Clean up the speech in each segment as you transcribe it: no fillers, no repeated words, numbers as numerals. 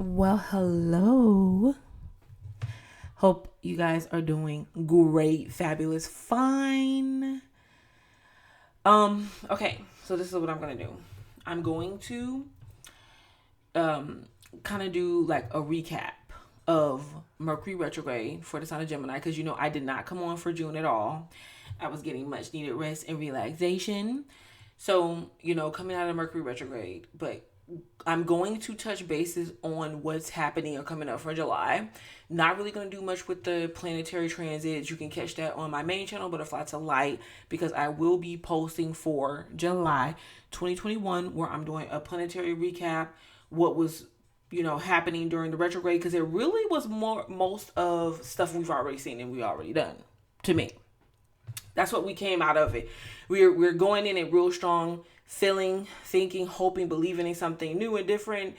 Well, hello. Hope you guys are doing great, fabulous, fine. Okay, so this is what I'm gonna do. I'm going to kind of do like a recap of Mercury retrograde for the sign of Gemini because I did not come on for June at all. I was getting much needed rest and relaxation. So, coming out of Mercury retrograde, but I'm going to touch bases on what's happening or coming up for July. Not really going to do much with the planetary transits. You can catch that on my main channel, Butterfly to Light, because I will be posting for July 2021 where I'm doing a planetary recap, what was happening during the retrograde, because it really was most of stuff we've already seen and we already done to me. That's what we came out of it. We're going in it real strong, feeling, thinking, hoping, believing in something new and different.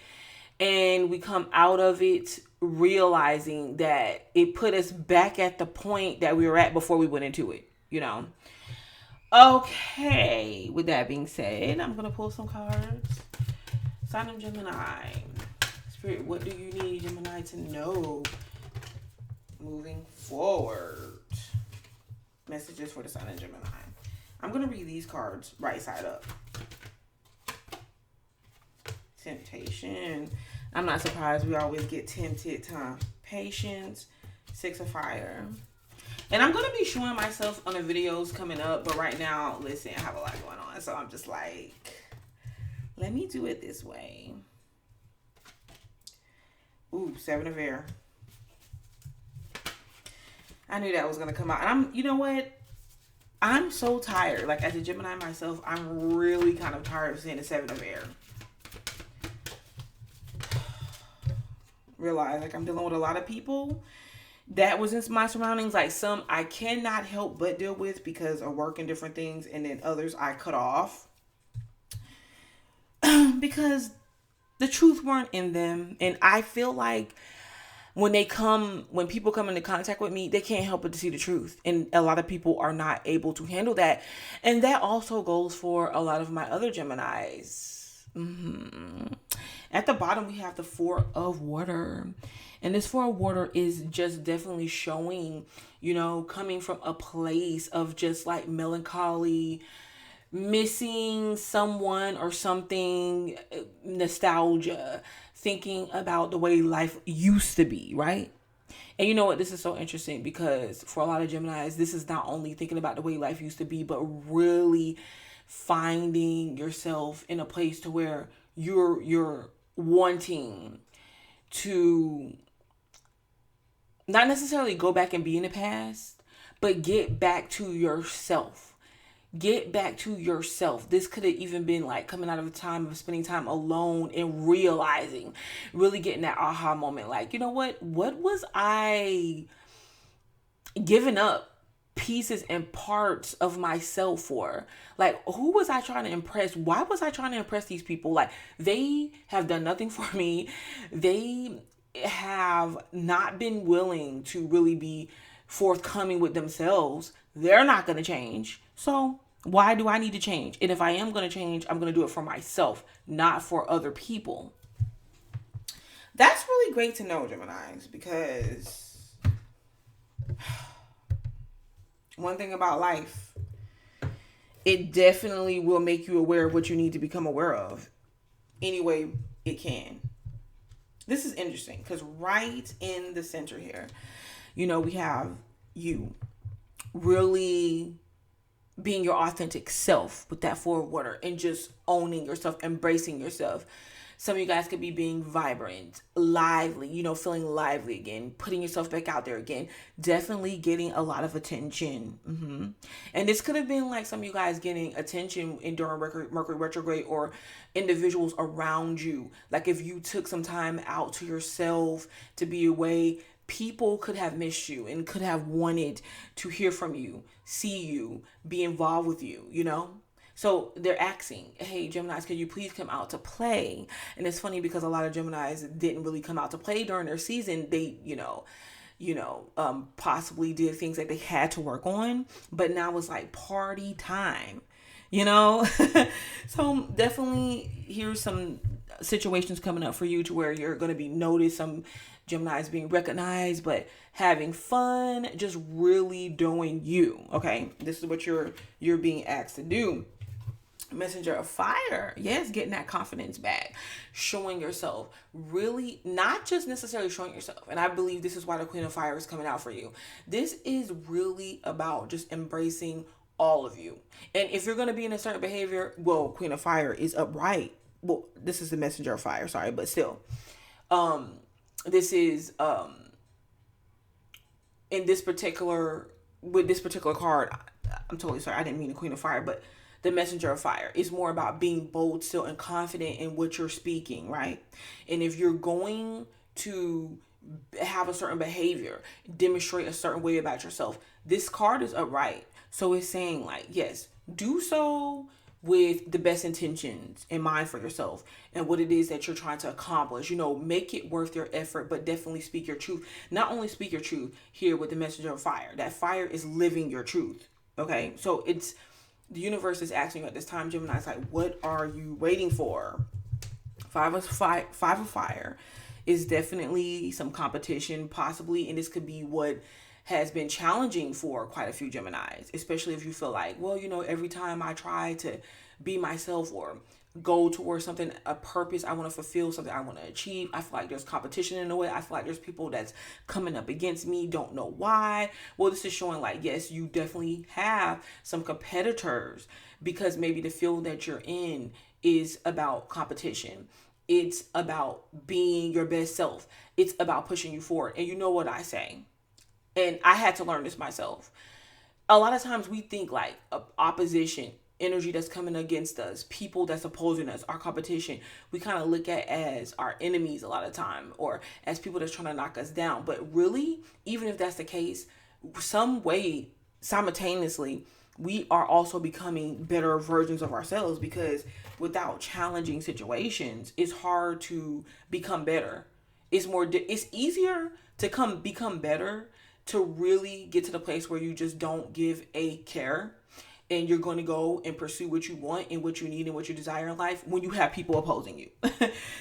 And we come out of it realizing that it put us back at the point that we were at before we went into it, Okay, with that being said, I'm going to pull some cards. Sign of Gemini. Spirit, what do you need Gemini to know moving forward? Messages for the sign of Gemini. I'm going to read these cards right side up. Temptation. I'm not surprised we always get tempted. Patience. Six of Fire. And I'm going to be showing myself on the videos coming up. But right now, listen, I have a lot going on. So I'm just like, let me do it this way. Ooh, Seven of Air. I knew that was going to come out. And you know what? I'm so tired. Like, as a Gemini myself, I'm really kind of tired of seeing the Seven of Air. Realize, like, I'm dealing with a lot of people that was in my surroundings. Like, some I cannot help but deal with because of work and different things. And then others I cut off. Because the truth weren't in them. And I feel like when people come into contact with me, they can't help but to see the truth. And a lot of people are not able to handle that. And that also goes for a lot of my other Geminis. At the bottom, we have the Four of Water. And this Four of Water is just definitely showing, coming from a place of just like melancholy, missing someone or something, nostalgia, thinking about the way life used to be, right? And you know what? This is so interesting because for a lot of Geminis, this is not only thinking about the way life used to be, but really finding yourself in a place to where you're wanting to not necessarily go back and be in the past, but get back to yourself. Get back to yourself. This could have even been like coming out of a time of spending time alone and realizing, really getting that aha moment. Like, you know what? What was I giving up pieces and parts of myself for? Like, who was I trying to impress? Why was I trying to impress these people? Like, they have done nothing for me. They have not been willing to really be forthcoming with themselves. They're not going to change. So why do I need to change? And if I am going to change, I'm going to do it for myself, not for other people. That's really great to know, Geminis, because one thing about life, it definitely will make you aware of what you need to become aware of any way it can. This is interesting because right in the center here, we have you really being your authentic self with that Four of Water and just owning yourself, embracing yourself. Some of you guys could be being vibrant, lively, feeling lively again, putting yourself back out there again, definitely getting a lot of attention. And this could have been like some of you guys getting attention during Mercury retrograde or individuals around you. Like if you took some time out to yourself to be away, people could have missed you and could have wanted to hear from you, see you, be involved with you, So they're asking, hey, Geminis, could you please come out to play? And it's funny because a lot of Geminis didn't really come out to play during their season. They, possibly did things that they had to work on, but now it's like party time, So definitely here's some situations coming up for you to where you're going to be noticed. Some Geminis being recognized, but having fun, just really doing you. Okay, this is what you're being asked to do. Messenger of fire, yes, getting that confidence back, showing yourself, really not just necessarily showing yourself. And I believe this is why the Queen of Fire is coming out for you. This is really about just embracing all of you. And if you're going to be in a certain behavior, well, Queen of Fire is upright. Well, this is the Messenger of Fire, sorry, but still, this is in this particular, with this particular card, I'm totally sorry, I didn't mean the Queen of Fire, but the Messenger of Fire is more about being bold still and confident in what you're speaking, right? And if you're going to have a certain behavior, demonstrate a certain way about yourself, this card is upright. So it's saying like, yes, do so with the best intentions in mind for yourself and what it is that you're trying to accomplish. You know, make it worth your effort, but definitely speak your truth. Not only speak your truth here with the Messenger of Fire, that fire is living your truth. Okay, so it's, the universe is asking you at this time, Gemini, it's like, what are you waiting for? Five of fire is definitely some competition, possibly, and this could be what has been challenging for quite a few Geminis, especially if you feel like, well, you know, every time I try to be myself or go towards something, a purpose I want to fulfill, something I want to achieve, I feel like there's competition in a way. I feel like there's people that's coming up against me, don't know why. Well, this is showing like, yes, you definitely have some competitors because maybe the field that you're in is about competition. It's about being your best self. It's about pushing you forward. And you know what I say? And I had to learn this myself. A lot of times we think like opposition, energy that's coming against us, people that's opposing us, our competition, we kind of look at as our enemies a lot of time, or as people that's trying to knock us down. But really, even if that's the case, some way simultaneously, we are also becoming better versions of ourselves, because without challenging situations, it's hard to become better. It's easier to become better, to really get to the place where you just don't give a care and you're going to go and pursue what you want and what you need and what you desire in life when you have people opposing you.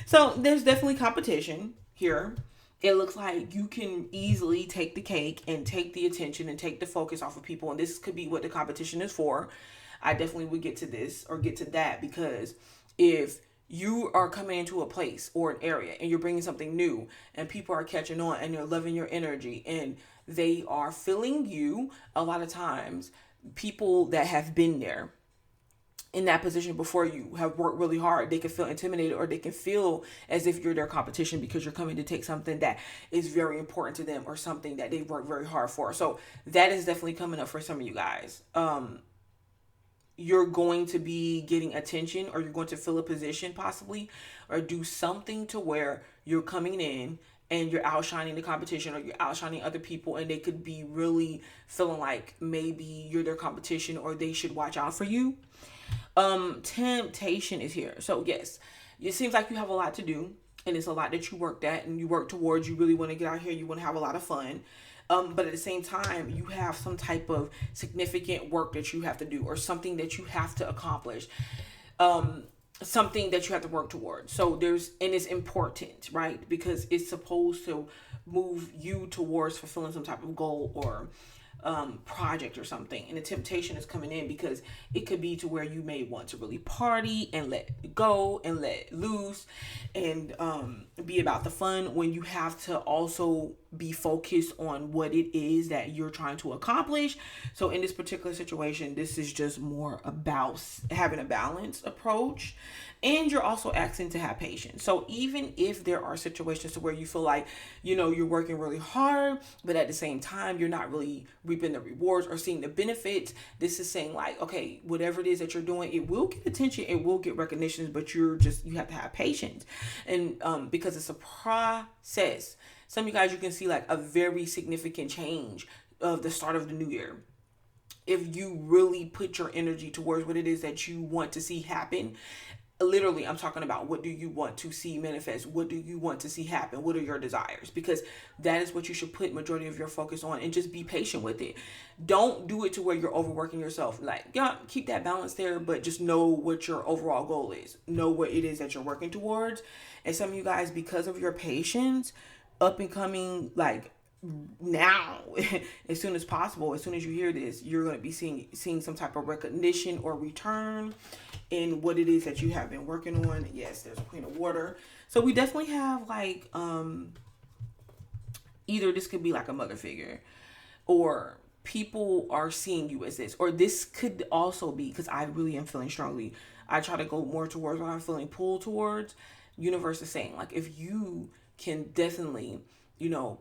So there's definitely competition here. It looks like you can easily take the cake and take the attention and take the focus off of people. And this could be what the competition is for. I definitely would get to this or get to that, because if you are coming into a place or an area and you're bringing something new and people are catching on and they're loving your energy and they are feeling you, a lot of times people that have been there in that position before you have worked really hard, they can feel intimidated, or they can feel as if you're their competition because you're coming to take something that is very important to them or something that they've worked very hard for. So that is definitely coming up for some of you guys. You're going to be getting attention, or you're going to fill a position possibly, or do something to where you're coming in and you're outshining the competition, or you're outshining other people, and they could be really feeling like maybe you're their competition or they should watch out for you. Temptation is here. So yes, it seems like you have a lot to do, and it's a lot that you worked at and you work towards. You really want to get out here. You want to have a lot of fun. But at the same time, you have some type of significant work that you have to do, or something that you have to accomplish. Something that you have to work towards. So and it's important, right? Because it's supposed to move you towards fulfilling some type of goal or project or something. And the temptation is coming in because it could be to where you may want to really party and let go and let loose and be about the fun, when you have to also be focused on what it is that you're trying to accomplish. So in this particular situation, this is just more about having a balanced approach, and you're also asking to have patience. So even if there are situations where you feel like, you know, you're working really hard, but at the same time, you're not really reaping the rewards or seeing the benefits, this is saying like, okay, whatever it is that you're doing, it will get attention, it will get recognition, but you have to have patience. And because it's a process. Some of you guys, you can see like a very significant change of the start of the new year if you really put your energy towards what it is that you want to see happen. literally, I'm talking about, what do you want to see manifest? What do you want to see happen? What are your desires? Because that is what you should put majority of your focus on, and just be patient with it. Don't do it to where you're overworking yourself. Like, yeah, keep that balance there, but just know what your overall goal is. Know what it is that you're working towards. And some of you guys, because of your patience, up and coming, like, now, as soon as possible, as soon as you hear this, you're going to be seeing some type of recognition or return in what it is that you have been working on. Yes, there's a Queen of Water. So we definitely have, like, either this could be like a mother figure, or people are seeing you as this, or this could also be, because I really am feeling strongly, I try to go more towards what I'm feeling pulled towards. Universe is saying, like, if you can definitely,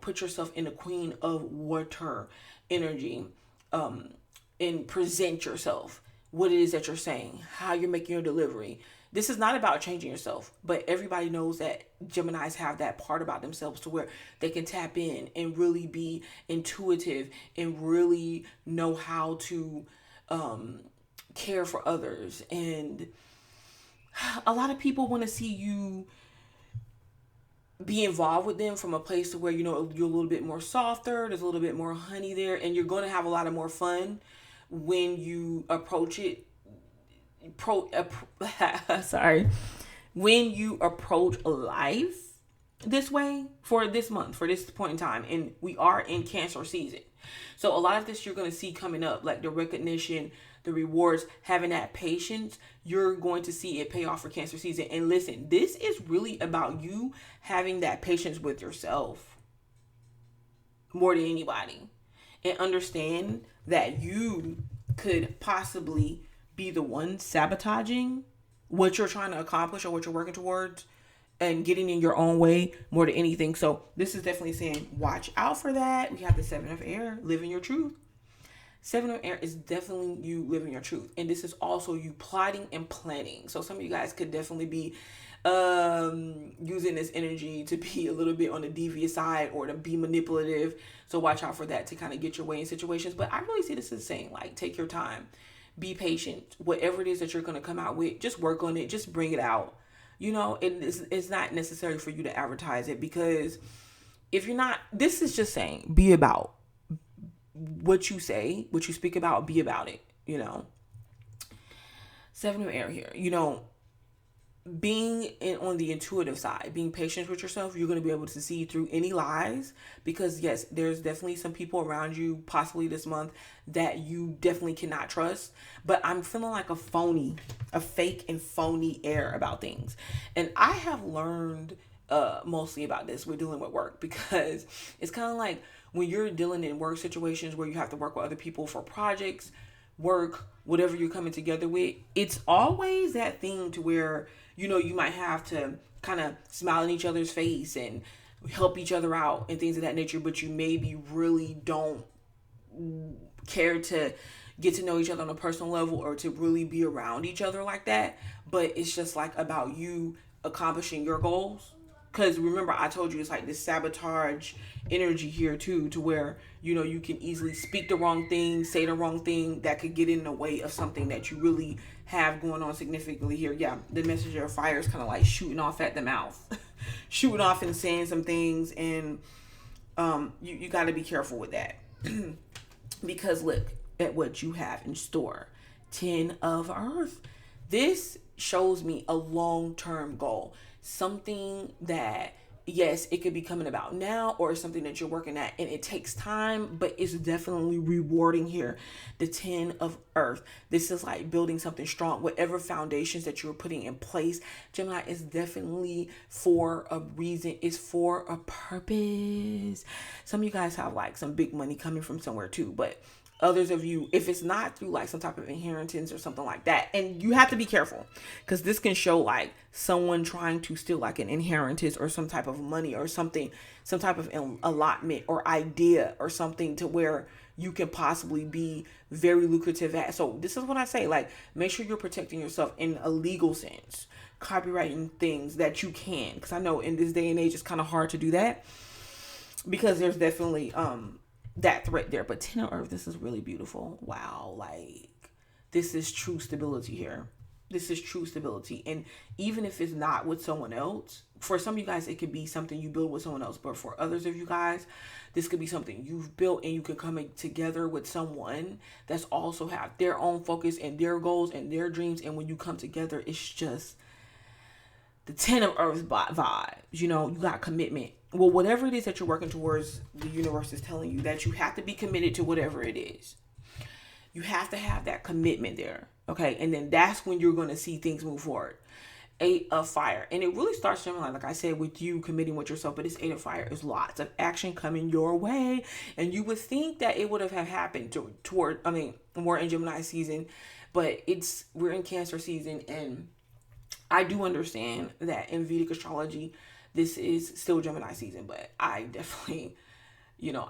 put yourself in the Queen of Water energy, and present yourself, what it is that you're saying, how you're making your delivery. This is not about changing yourself, but everybody knows that Geminis have that part about themselves to where they can tap in and really be intuitive and really know how to care for others. And a lot of people want to see you be involved with them from a place to where, you're a little bit more softer, there's a little bit more honey there, and you're going to have a lot of more fun when you approach it sorry, when you approach life this way, for this month, for this point in time. And we are in Cancer season, so a lot of this you're going to see coming up, like the recognition, the rewards, having that patience. You're going to see it pay off for Cancer season. And listen, this is really about you having that patience with yourself more than anybody, and understand that you could possibly be the one sabotaging what you're trying to accomplish or what you're working towards, and getting in your own way more than anything. So this is definitely saying, watch out for that. We have the 7 of Air, living your truth. 7 of Air is definitely you living your truth. And this is also you plotting and planning. So some of you guys could definitely be using this energy to be a little bit on the devious side, or to be manipulative. So watch out for that, to kind of get your way in situations. But I really see this as saying, like, take your time, be patient. Whatever it is that you're going to come out with, just work on it, just bring it out. It's not necessary for you to advertise it, because if you're not, this is just saying, be about what you say, what you speak about, be about it. 7 of Air here, being on the intuitive side, being patient with yourself, you're going to be able to see through any lies. Because yes, there's definitely some people around you, possibly this month, that you definitely cannot trust. But I'm feeling like a fake and phony air about things. And I have learned mostly about this with dealing with work, because it's kind of like when you're dealing in work situations where you have to work with other people for projects, work, whatever you're coming together with, it's always that thing to where, you might have to kind of smile in each other's face and help each other out and things of that nature, but you maybe really don't care to get to know each other on a personal level, or to really be around each other like that. But it's just like about you accomplishing your goals. Because remember, I told you it's like this sabotage energy here too, to where, you can easily speak the wrong thing, say the wrong thing that could get in the way of something that you really have going on significantly here. Yeah, the messenger of fire is kind of like shooting off at the mouth, shooting off and saying some things. And you got to be careful with that. Because look at what you have in store. 10 of Earth. This shows me a long-term goal. Something that, yes, it could be coming about now, or something that you're working at, and it takes time, but it's definitely rewarding here. The 10 of Earth. This is like building something strong. Whatever foundations that you're putting in place, Gemini, is definitely for a reason. It's for a purpose. Some of you guys have like some big money coming from somewhere too, but others of you, if it's not through like some type of inheritance or something like that, and you have to be careful, because this can show like someone trying to steal like an inheritance or some type of money or something, some type of allotment or idea or something, to where you can possibly be very lucrative at. So this is what I say, like, make sure you're protecting yourself in a legal sense, copywriting things that you can, because I know in this day and age it's kind of hard to do that, because there's definitely that threat there. But 10 of Earth, this is really beautiful. Wow, like, this is true stability here. This is true stability. And even if it's not with someone else, for some of you guys, it could be something you build with someone else. But for others of you guys, this could be something you've built, and you could come together with someone that's also have their own focus and their goals and their dreams. And when you come together, it's just the 10 of Earth vibes. You know, you got commitment. Well, whatever it is that you're working towards, the universe is telling you that you have to be committed to whatever it is. You have to have that commitment there. Okay. And then that's when you're going to see things move forward. 8 of Fire. And it really starts, like I said, with you committing with yourself. But this 8 of Fire is lots of action coming your way. And you would think that it would have happened we're in Gemini season, but we're in Cancer season. And I do understand that in Vedic astrology, this is still Gemini season, but I definitely,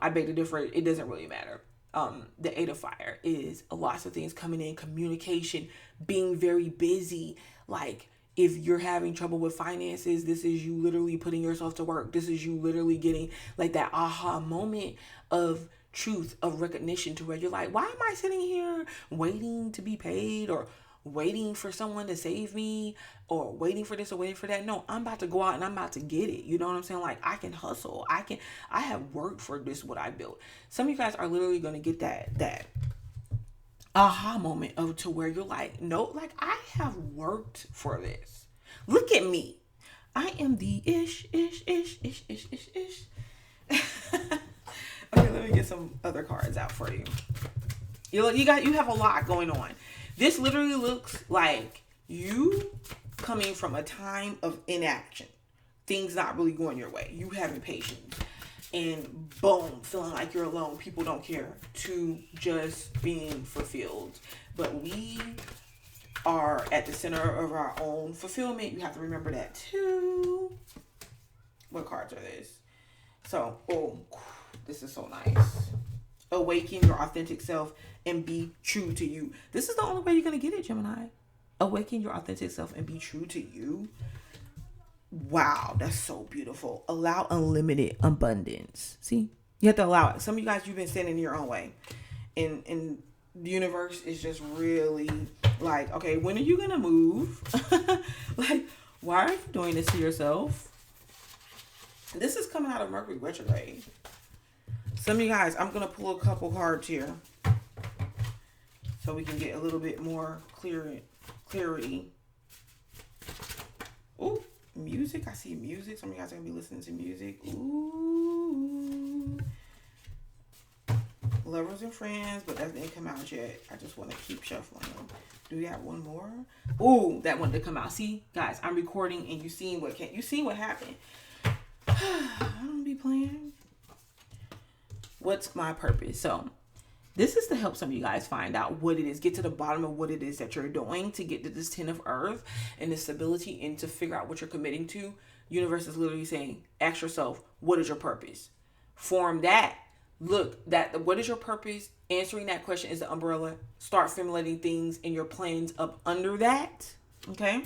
I beg to differ. It doesn't really matter. The 8 of Fire is lots of things coming in, communication, being very busy. Like, if you're having trouble with finances, this is you literally putting yourself to work. This is you literally getting like that aha moment of truth, of recognition, to where you're like, why am I sitting here waiting to be paid, or waiting for someone to save me, or waiting for this or waiting for that? No, I'm about to go out and I'm about to get it. You know what I'm saying? Like, I can hustle. I have worked for this, what I built. Some of you guys are literally going to get that aha moment of to where you're like, no, like, I have worked for this. Look at me. I am the ish. Okay, let me get some other cards out for you. You have a lot going on. This literally looks like you coming from a time of inaction. Things not really going your way. You having patience. And boom, feeling like you're alone. People don't care. To just being fulfilled. But we are at the center of our own fulfillment. You have to remember that too. What cards are this? So, this is so nice. Awaken your authentic self and be true to you. This is the only way you're going to get it, Gemini. Awaken your authentic self and be true to you. Wow, that's so beautiful. Allow unlimited abundance. See, you have to allow it. Some of you guys, you've been standing in your own way. And the universe is just really like, okay, when are you going to move? Like, why are you doing this to yourself? This is coming out of Mercury retrograde. Some of you guys, I'm going to pull a couple cards here so we can get a little bit more clarity. Ooh, music. I see music. Some of you guys are going to be listening to music. Ooh. Lovers and friends, but that didn't come out yet. I just want to keep shuffling them. Do we have one more? Ooh, that one did come out. See, guys, I'm recording and you seen what happened. I don't be playing. What's my purpose? So this is to help some of you guys find out what it is, get to the bottom of what it is that you're doing to get to this 10 of Earth and this stability, and to figure out what you're committing to. Universe is literally saying, ask yourself, what is your purpose? Form that. Look, what is your purpose? Answering that question is the umbrella. Start formulating things and your plans up under that. Okay.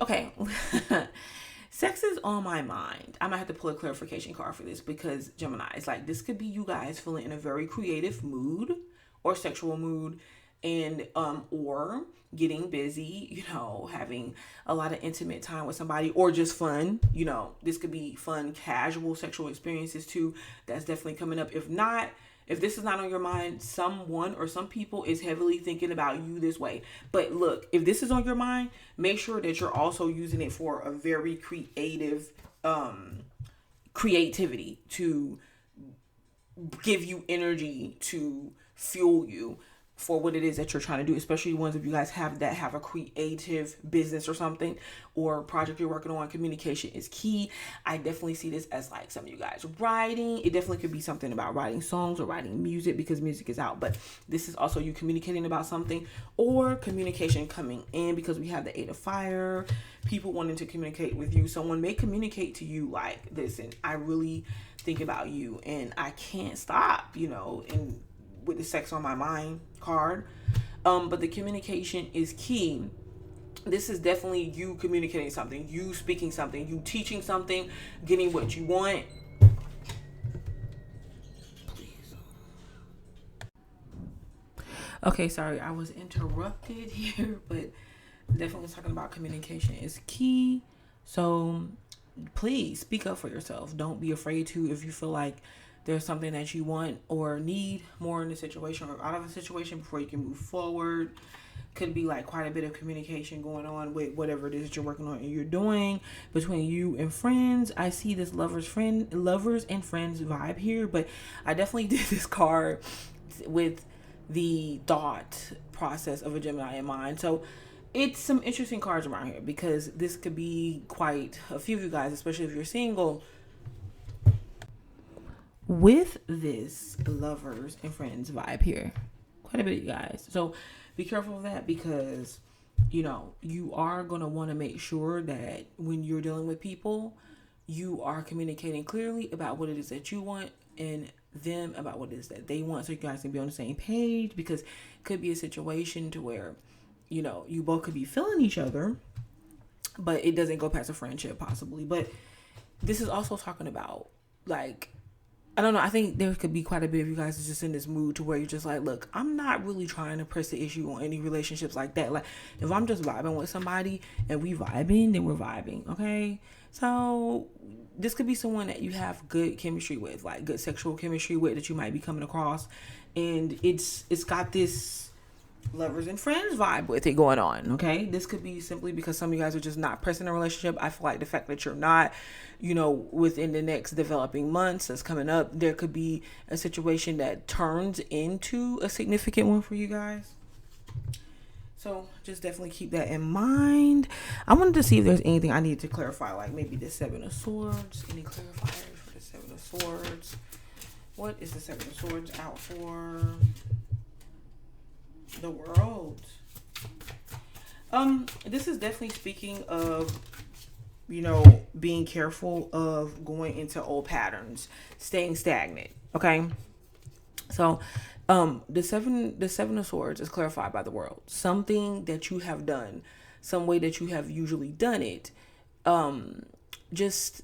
Okay. Sex is on my mind. I might have to pull a clarification card for this, because Gemini, it's like, this could be you guys feeling in a very creative mood or sexual mood, and or getting busy, having a lot of intimate time with somebody, or just fun. This could be fun, casual sexual experiences too. That's definitely coming up. If this is not on your mind, someone or some people is heavily thinking about you this way. But look, if this is on your mind, make sure that you're also using it for a very creative creativity, to give you energy, to fuel you for what it is that you're trying to do, especially ones of you guys have a creative business or something, or project you're working on. Communication is key. I definitely see this as like some of you guys writing. It definitely could be something about writing songs or writing music, because music is out, but this is also you communicating about something, or communication coming in, because we have the 8 of Fire, people wanting to communicate with you. Someone may communicate to you like, listen, I really think about you and I can't stop, and with the sex on my mind card. But the communication is key. This is definitely you communicating something, you speaking something, you teaching something, getting what you want. Please. Okay, sorry, I was interrupted here, but definitely talking about communication is key. So please speak up for yourself. Don't be afraid to, if you feel like there's something that you want or need more in the situation or out of a situation before you can move forward. Could be like quite a bit of communication going on with whatever it is that you're working on and you're doing between you and friends. I see this lovers and friends vibe here, but I definitely did this card with the thought process of a Gemini in mind. So it's some interesting cards around here because this could be quite a few of you guys, especially if you're single, with this lovers and friends vibe here. Quite a bit of you guys. So be careful of that because, you are going to want to make sure that when you're dealing with people, you are communicating clearly about what it is that you want and them about what it is that they want, so you guys can be on the same page, because it could be a situation to where, you both could be feeling each other, but it doesn't go past a friendship possibly. But this is also talking about, like, I don't know, I think there could be quite a bit of you guys just in this mood to where you're just like, look, I'm not really trying to press the issue on any relationships like that. Like, if I'm just vibing with somebody and we vibing, then we're vibing, okay? So this could be someone that you have good chemistry with, like good sexual chemistry with, that you might be coming across, and it's got this lovers and friends vibe with it going on, okay? This could be simply because some of you guys are just not pressing a relationship. I feel like the fact that you're not, within the next developing months that's coming up, there could be a situation that turns into a significant one for you guys. So just definitely keep that in mind. I wanted to see if there's anything I needed to clarify, like maybe the Seven of Swords. Any clarifiers for the Seven of Swords? What is the Seven of Swords out for? The World. This is definitely speaking of, being careful of going into old patterns, staying stagnant. Okay. So, the seven of swords is clarified by the World. Something that you have done, some way that you have usually done it, just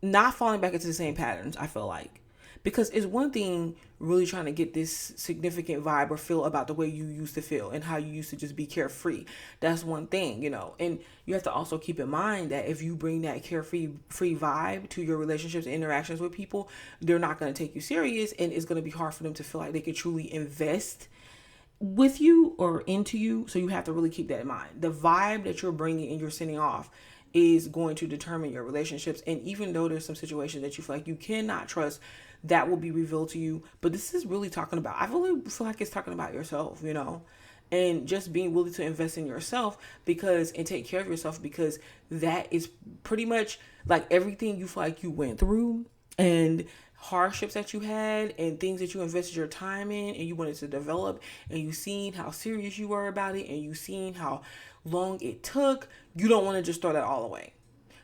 not falling back into the same patterns, I feel like. Because it's one thing really trying to get this significant vibe or feel about the way you used to feel and how you used to just be carefree. That's one thing, and you have to also keep in mind that if you bring that carefree vibe to your relationships and interactions with people, they're not going to take you serious, and it's going to be hard for them to feel like they can truly invest with you or into you. So you have to really keep that in mind. The vibe that you're bringing and you're sending off is going to determine your relationships. And even though there's some situations that you feel like you cannot trust, that will be revealed to you. But this is really talking about, I really feel like it's talking about yourself, and just being willing to invest in yourself and take care of yourself, because that is pretty much like everything you feel like you went through and hardships that you had and things that you invested your time in and you wanted to develop, and you seen how serious you were about it, and you seen how long it took. You don't want to just throw that all away.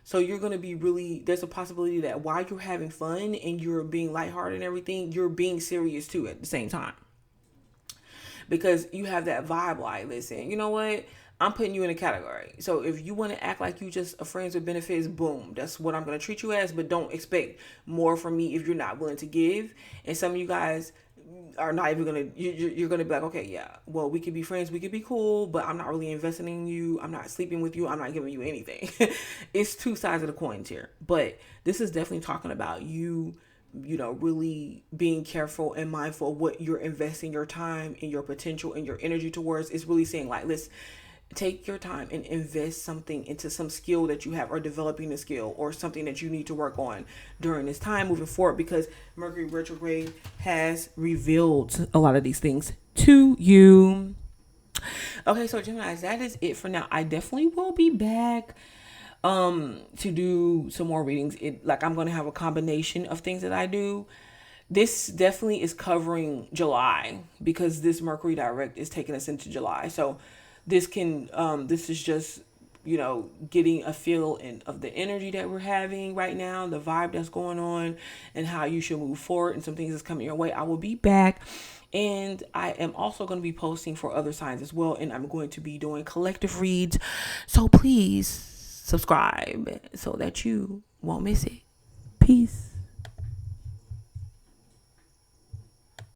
So you're going to be there's a possibility that while you're having fun and you're being lighthearted and everything, you're being serious too at the same time. Because you have that vibe like, listen, you know what? I'm putting you in a category. So if you want to act like you just a friends with benefits, boom, that's what I'm going to treat you as. But don't expect more from me if you're not willing to give. And some of you guys are not even going to, you're going to be like, okay, yeah, well, we could be friends, we could be cool, but I'm not really investing in you. I'm not sleeping with you. I'm not giving you anything. It's two sides of the coins here. But this is definitely talking about you really being careful and mindful of what you're investing your time and your potential and your energy towards. It's really saying like, let's take your time and invest something into some skill that you have, or developing a skill or something that you need to work on during this time moving forward, because Mercury retrograde has revealed a lot of these things to you. Okay, so Gemini, that is it for now. I definitely will be back to do some more readings. I'm going to have a combination of things that I do. This definitely is covering July, because this Mercury direct is taking us into July. So this is just, getting a feel of the energy that we're having right now, the vibe that's going on, and how you should move forward, and some things that's coming your way. I will be back. And I am also going to be posting for other signs as well. And I'm going to be doing collective reads. So please subscribe so that you won't miss it. Peace.